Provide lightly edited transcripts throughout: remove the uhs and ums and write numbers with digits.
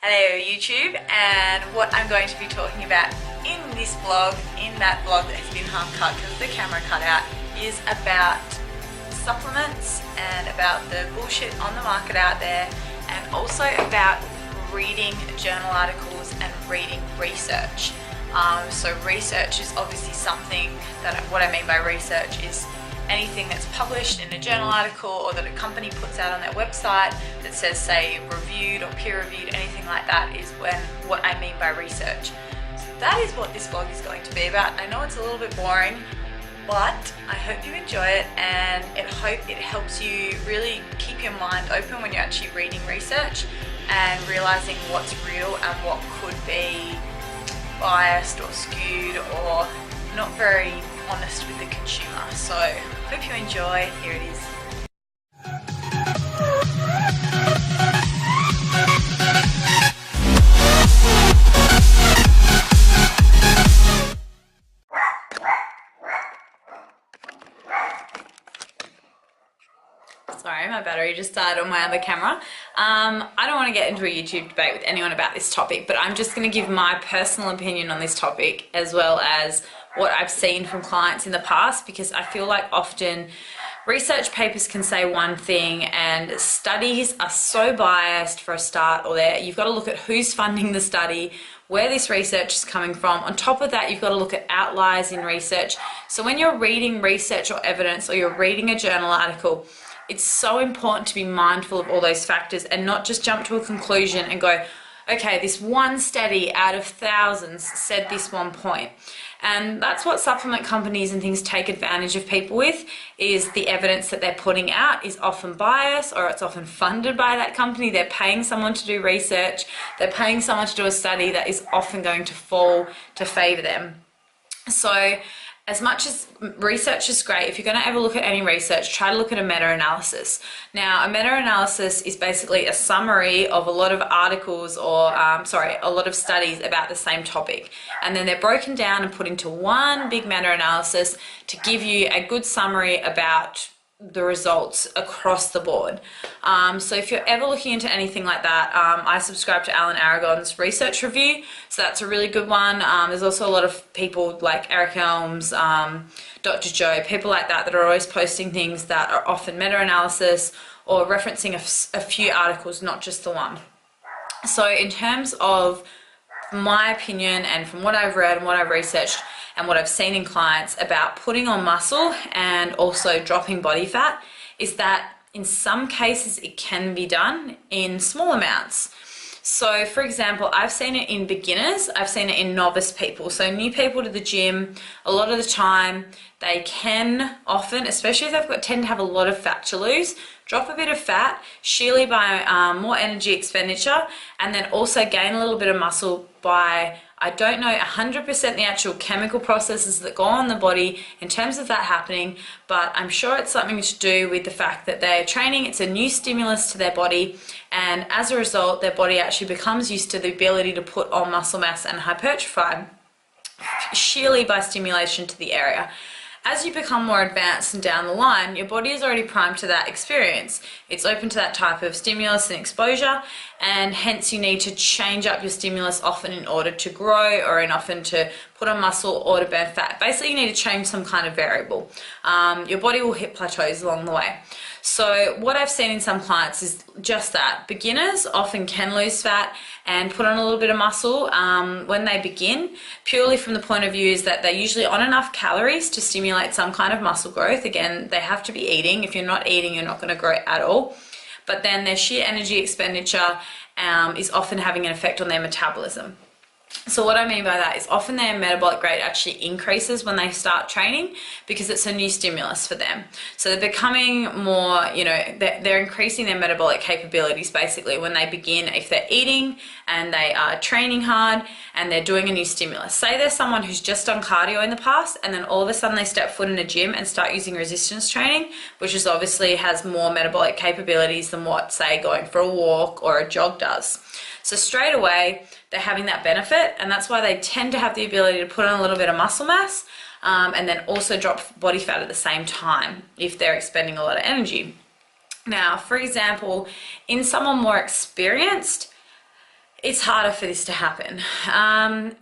Hello YouTube, and what I'm going to be talking about in this vlog, in that vlog that has been half cut because the camera cut out, is about supplements and about the bullshit on the market out there, and also about reading journal articles and reading research. So research is obviously something that, what I mean by research is anything that's published in a journal article or that a company puts out on their website that says, say, reviewed or peer-reviewed, anything like that is what I mean by research. So that is what this vlog is going to be about. I know it's a little bit boring, but I hope you enjoy it, and I hope it helps you really keep your mind open when you're actually reading research and realizing what's real and what could be biased or skewed or not very honest with the consumer. So hope you enjoy. Here it is. Sorry, my battery just died on my other camera. I don't want to get into a YouTube debate with anyone about this topic, but I'm just going to give my personal opinion on this topic as well as what I've seen from clients in the past, because I feel like often research papers can say one thing and studies are so biased for a start, or you've got to look at who's funding the study, where this research is coming from. On top of that, you've got to look at outliers in research. So when you're reading research or evidence, or you're reading a journal article, it's so important to be mindful of all those factors and not just jump to a conclusion and go, okay, this one study out of thousands said this one point. And that's what supplement companies and things take advantage of people with, is the evidence that they're putting out is often biased, or it's often funded by that company. They're paying someone to do research, they're paying someone to do a study that is often going to fall to favor them. So as much as research is great, if you're going to ever look at any research, try to look at a meta-analysis. Now, a meta-analysis is basically a summary of a lot of articles or, a lot of studies about the same topic. And then they're broken down and put into one big meta-analysis to give you a good summary about the results across the board. So if you're ever looking into anything like that, I subscribe to Alan Aragon's research review, so that's a really good one. There's also a lot of people like Eric Helmes, Dr. Joe, people like that are always posting things that are often meta-analysis or referencing a few articles, not just the one. So in terms of my opinion and from what I've read and what I've researched and what I've seen in clients about putting on muscle and also dropping body fat, is that in some cases it can be done in small amounts. So for example, I've seen it in beginners, I've seen it in novice people. So new people to the gym, a lot of the time they can often, especially if they've tend to have a lot of fat to lose, drop a bit of fat, sheerly by more energy expenditure, and then also gain a little bit of muscle by, I don't know 100% the actual chemical processes that go on in the body in terms of that happening, but I'm sure it's something to do with the fact that they're training, it's a new stimulus to their body, and as a result their body actually becomes used to the ability to put on muscle mass and hypertrophy sheerly by stimulation to the area. As you become more advanced and down the line, your body is already primed to that experience. It's open to that type of stimulus and exposure, and hence you need to change up your stimulus often in order to grow, or in often to put on muscle or to burn fat. Basically, you need to change some kind of variable. Your body will hit plateaus along the way. So what I've seen in some clients is just that. Beginners often can lose fat and put on a little bit of muscle when they begin, purely from the point of view is that they're usually on enough calories to stimulate some kind of muscle growth. Again, they have to be eating. If you're not eating, you're not going to grow at all. But then their sheer energy expenditure is often having an effect on their metabolism. So what I mean by that is often their metabolic rate actually increases when they start training because it's a new stimulus for them. So they're becoming more, they're increasing their metabolic capabilities basically when they begin, if they're eating and they are training hard and they're doing a new stimulus. Say there's someone who's just done cardio in the past and then all of a sudden they step foot in a gym and start using resistance training, which is obviously has more metabolic capabilities than what, say, going for a walk or a jog does. So straight away, they're having that benefit, and that's why they tend to have the ability to put on a little bit of muscle mass and then also drop body fat at the same time if they're expending a lot of energy. Now, for example, in someone more experienced, it's harder for this to happen.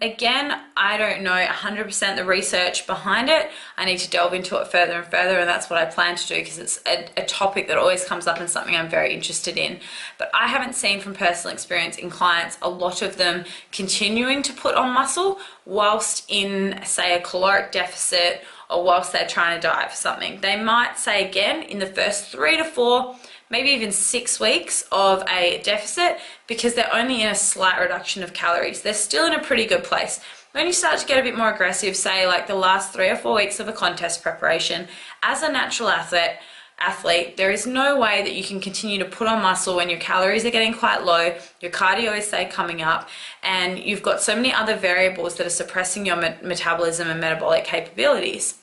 Again, I don't know 100% the research behind it. I need to delve into it further and further, and that's what I plan to do because it's a topic that always comes up and something I'm very interested in. But I haven't seen from personal experience in clients a lot of them continuing to put on muscle whilst in, say, a caloric deficit or whilst they're trying to diet for something. They might say again in the first 3 to 4, maybe even 6 weeks of a deficit because they're only in a slight reduction of calories. They're still in a pretty good place. When you start to get a bit more aggressive, say like the last 3 or 4 weeks of a contest preparation, as a natural athlete, there is no way that you can continue to put on muscle when your calories are getting quite low, your cardio is, say, coming up, and you've got so many other variables that are suppressing your metabolism and metabolic capabilities.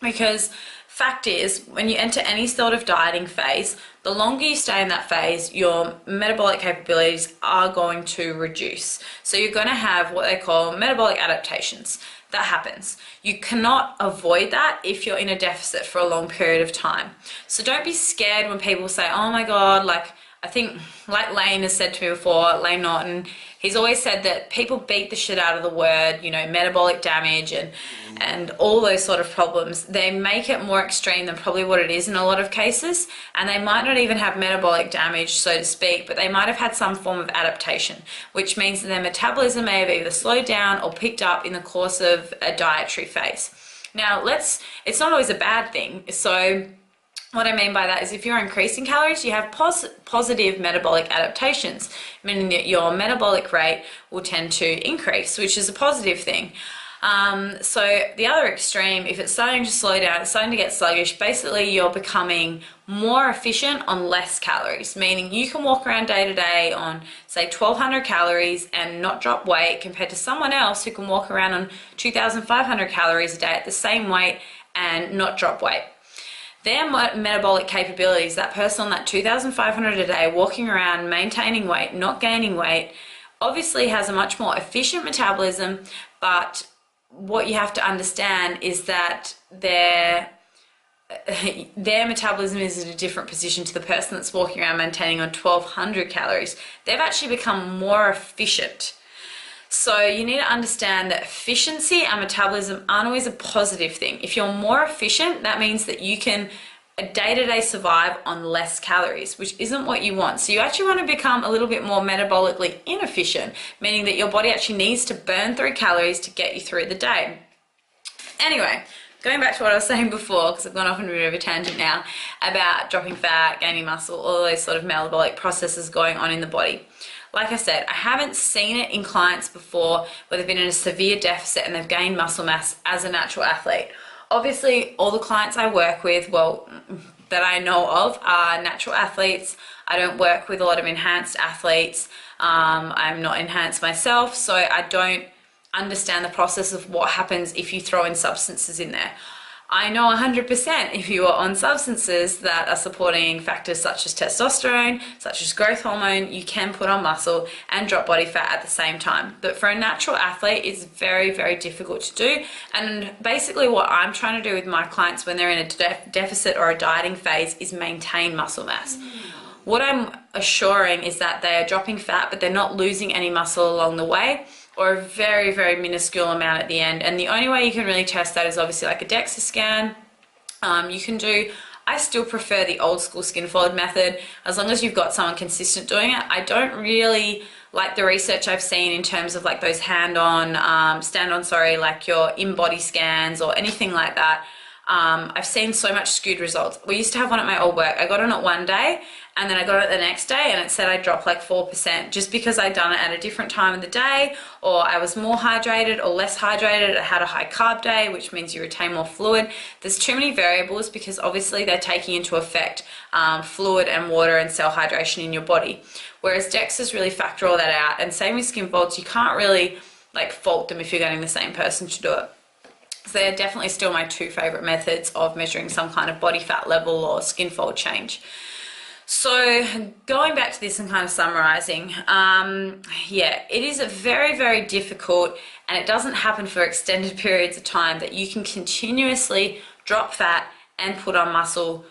Because fact is, when you enter any sort of dieting phase, the longer you stay in that phase, your metabolic capabilities are going to reduce. So you're going to have what they call metabolic adaptations. That happens. You cannot avoid that if you're in a deficit for a long period of time. So don't be scared when people say, oh my God, like, I think, like Layne has said to me before, Layne Norton, he's always said that people beat the shit out of the word, you know, metabolic damage and all those sort of problems. They make it more extreme than probably what it is in a lot of cases, and they might not even have metabolic damage, so to speak, but they might have had some form of adaptation, which means that their metabolism may have either slowed down or picked up in the course of a dietary phase. Now, it's not always a bad thing. So what I mean by that is if you're increasing calories, you have positive metabolic adaptations, meaning that your metabolic rate will tend to increase, which is a positive thing. So the other extreme, if it's starting to slow down, it's starting to get sluggish, basically you're becoming more efficient on less calories, meaning you can walk around day to day on, say, 1,200 calories and not drop weight compared to someone else who can walk around on 2,500 calories a day at the same weight and not drop weight. Their metabolic capabilities, that person on that 2,500 a day walking around, maintaining weight, not gaining weight, obviously has a much more efficient metabolism, but what you have to understand is that their metabolism is in a different position to the person that's walking around maintaining on 1,200 calories. They've actually become more efficient. So you need to understand that efficiency and metabolism aren't always a positive thing. If you're more efficient, that means that you can day-to-day survive on less calories, which isn't what you want. So you actually want to become a little bit more metabolically inefficient, meaning that your body actually needs to burn through calories to get you through the day. Anyway, going back to what I was saying before, because I've gone off on a bit of a tangent now, about dropping fat, gaining muscle, all those sort of metabolic processes going on in the body. Like I said, I haven't seen it in clients before where they've been in a severe deficit and they've gained muscle mass as a natural athlete. Obviously, all the clients I work with, well, that I know of, are natural athletes. I don't work with a lot of enhanced athletes. I'm not enhanced myself, so I don't understand the process of what happens if you throw in substances in there. I know 100% if you are on substances that are supporting factors such as testosterone, such as growth hormone, you can put on muscle and drop body fat at the same time. But for a natural athlete, it's very, very difficult to do. And basically what I'm trying to do with my clients when they're in a deficit or a dieting phase is maintain muscle mass. What I'm assuring is that they are dropping fat, but they're not losing any muscle along the way, or a very, very minuscule amount at the end. And the only way you can really test that is obviously like a DEXA scan. I still prefer the old school skin fold method, as long as you've got someone consistent doing it. I don't really like the research I've seen in terms of like those like your in-body scans or anything like that. I've seen so much skewed results. We used to have one at my old work. I got on it one day and then I got it the next day and it said I dropped like 4% just because I'd done it at a different time of the day, or I was more hydrated or less hydrated. I had a high carb day, which means you retain more fluid. There's too many variables because obviously they're taking into effect fluid and water and cell hydration in your body. Whereas DEXAs really factor all that out, and same with skin folds, you can't really like fault them if you're getting the same person to do it. So they're definitely still my two favorite methods of measuring some kind of body fat level or skin fold change. So going back to this and kind of summarizing, yeah, it is very, very difficult, and it doesn't happen for extended periods of time, that you can continuously drop fat and put on muscle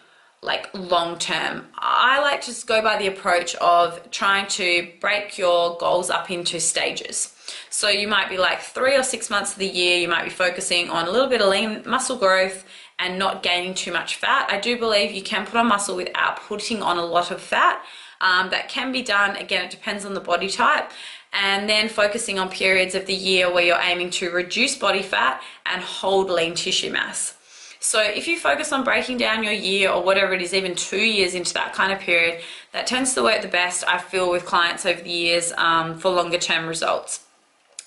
like long term. I like to just go by the approach of trying to break your goals up into stages. So you might be like 3 or 6 months of the year, you might be focusing on a little bit of lean muscle growth and not gaining too much fat. I do believe you can put on muscle without putting on a lot of fat. That can be done. Again, it depends on the body type. And then focusing on periods of the year where you're aiming to reduce body fat and hold lean tissue mass. So if you focus on breaking down your year, or whatever it is, even 2 years into that kind of period, that tends to work the best, I feel, with clients over the years for longer term results.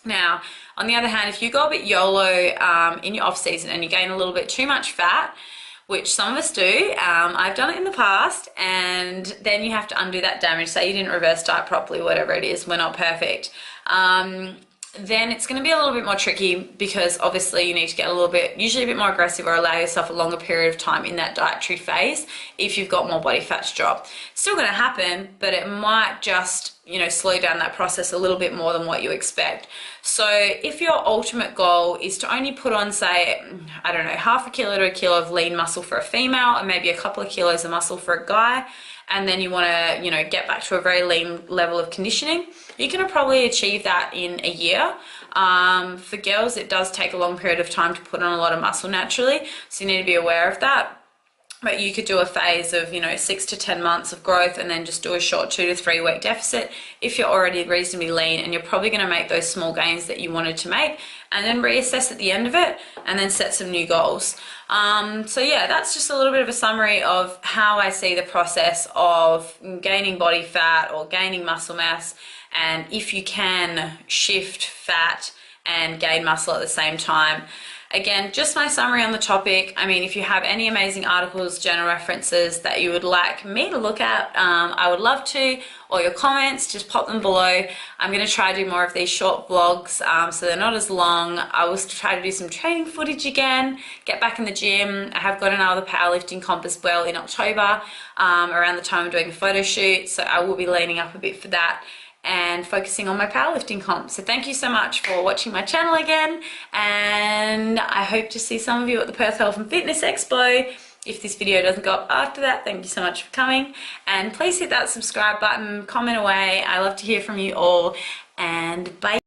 Now, on the other hand, if you go a bit YOLO in your off season and you gain a little bit too much fat, which some of us do, I've done it in the past, and then you have to undo that damage. Say you didn't reverse diet properly, whatever it is, we're not perfect. Then it's going to be a little bit more tricky, because obviously you need to get a little bit, usually a bit more aggressive, or allow yourself a longer period of time in that dietary phase if you've got more body fat to drop. It's still going to happen, but it might just, you know, slow down that process a little bit more than what you expect. So if your ultimate goal is to only put on, say, I don't know, 0.5 kilo to 1 kilo of lean muscle for a female, and maybe a couple of kilos of muscle for a guy, and then you want to, you know, get back to a very lean level of conditioning, you're going to probably achieve that in a year. For girls, it does take a long period of time to put on a lot of muscle naturally, so you need to be aware of that. But you could do a phase of, you know, 6 to 10 months of growth, and then just do a short 2 to 3 week deficit if you're already reasonably lean, and you're probably going to make those small gains that you wanted to make, and then reassess at the end of it, and then set some new goals. So yeah, that's just a little bit of a summary of how I see the process of gaining body fat or gaining muscle mass, and if you can shift fat and gain muscle at the same time. Again, just my summary on the topic. I mean, if you have any amazing articles, journal references that you would like me to look at, I would love to, or your comments, just pop them below. I'm going to try to do more of these short vlogs, so they're not as long. I will try to do some training footage again, get back in the gym. I have got another powerlifting comp as well in October, around the time I'm doing a photo shoot, so I will be leaning up a bit for that and focusing on my powerlifting comp. So thank you so much for watching my channel again, and I hope to see some of you at the Perth Health and Fitness Expo. If this video doesn't go up after that, thank you so much for coming, and please hit that subscribe button, comment away. I love to hear from you all, and bye.